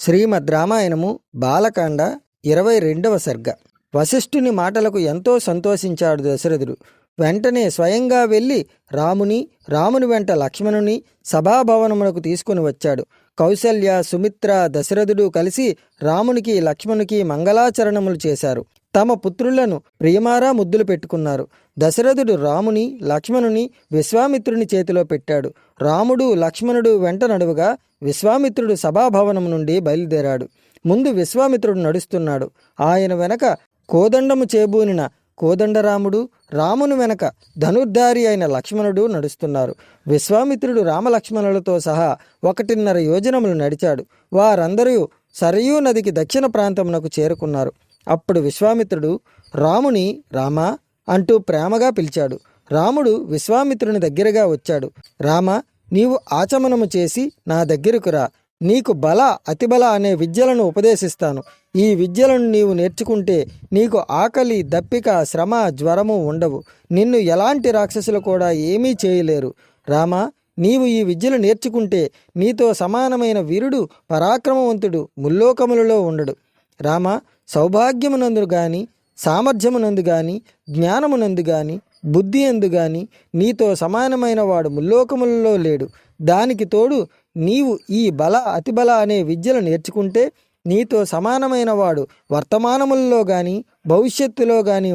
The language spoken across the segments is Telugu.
శ్రీమద్ రామాయణము బాలకాండ 22వ సర్గ. వశిష్ఠుని మాటలకు ఎంతో సంతోషించాడు దశరథుడు. వెంటనే స్వయంగా వెళ్ళి రాముని వెంట లక్ష్మణుని సభాభవనమునకు తీసుకుని వచ్చాడు. కౌసల్య, సుమిత్ర, దశరథుడు కలిసి రామునికి లక్ష్మణునికి మంగళాచరణములు చేశారు. తమ పుత్రులను ప్రియమారా ముద్దులు పెట్టుకున్నారు. దశరథుడు రాముని, లక్ష్మణుని విశ్వామిత్రుని చేతిలో పెట్టాడు. రాముడు, లక్ష్మణుడు వెంట నడువగా విశ్వామిత్రుడు సభాభవనం నుండి బయలుదేరాడు. ముందు విశ్వామిత్రుడు నడుస్తున్నాడు. ఆయన వెనక కోదండము చేబూనిన కోదండరాముడు, రాముని వెనక ధనుర్ధారి అయిన లక్ష్మణుడు నడుస్తున్నారు. విశ్వామిత్రుడు రామలక్ష్మణులతో సహా 1.5 యోజనములు నడిచాడు. వారందరూ సరయూ నదికి దక్షిణ ప్రాంతమునకు చేరుకున్నారు. అప్పుడు విశ్వామిత్రుడు రాముని రామా అంటూ ప్రేమగా పిలిచాడు. రాముడు విశ్వామిత్రుని దగ్గరగా వచ్చాడు. రామా, నీవు ఆచమనము చేసి నా దగ్గరకు రా. నీకు బల అతిబల అనే విద్యలను ఉపదేశిస్తాను. ఈ విద్యలను నీవు నేర్చుకుంటే నీకు ఆకలి, దప్పిక, శ్రమ, జ్వరము ఉండవు. నిన్ను ఎలాంటి రాక్షసులు కూడా ఏమీ చేయలేరు. రామా, నీవు ఈ విద్యలు నేర్చుకుంటే నీతో సమానమైన వీరుడు, పరాక్రమవంతుడు ముల్లోకములలో ఉండడు. రామా, సౌభాగ్యమునందు గాని, సామర్థ్యమునందు గాని, జ్ఞానమునందు గాని, బుద్ధి ఎందు గాని నీతో సమానమైన వాడు ముల్లోకములలో లేడు. దానికి తోడు నీవు ఈ బల అతిబల అనే విద్యలు నేర్చుకుంటే నీతో సమానమైన వాడు వర్తమానములలో గాని భవిష్యత్తులో గాని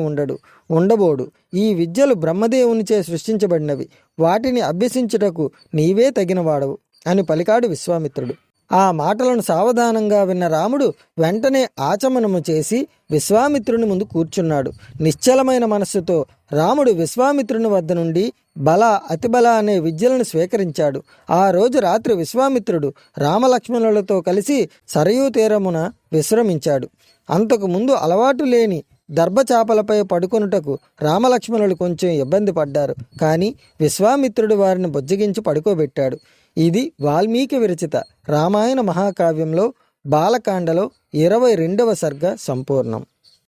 ఉండబోడు. ఈ విద్యలు బ్రహ్మదేవునిచే సృష్టించబడినవి. వాటిని అభ్యసించుటకు నీవే తగినవాడవు అని పలికాడు విశ్వామిత్రుడు. ఆ మాటలను సావధానంగా విన్న రాముడు వెంటనే ఆచమనము చేసి విశ్వామిత్రుని ముందు కూర్చున్నాడు. నిశ్చలమైన మనస్సుతో రాముడు విశ్వామిత్రుని వద్ద నుండి బల అతిబల అనే విద్యలను స్వీకరించాడు. ఆ రోజు రాత్రి విశ్వామిత్రుడు రామలక్ష్మణులతో కలిసి సరయూ తీరమున విశ్రమించాడు. అంతకు ముందు అలవాటు లేని దర్భచాపలపై పడుకొనుటకు రామలక్ష్మణులు కొంచెం ఇబ్బంది పడ్డారు. కానీ విశ్వామిత్రుడు వారిని బుజ్జగించి పడుకోబెట్టాడు. ఇది వాల్మీకి విరచిత రామాయణ మహాకావ్యంలో బాలకాండలో 22వ సర్గ సంపూర్ణం.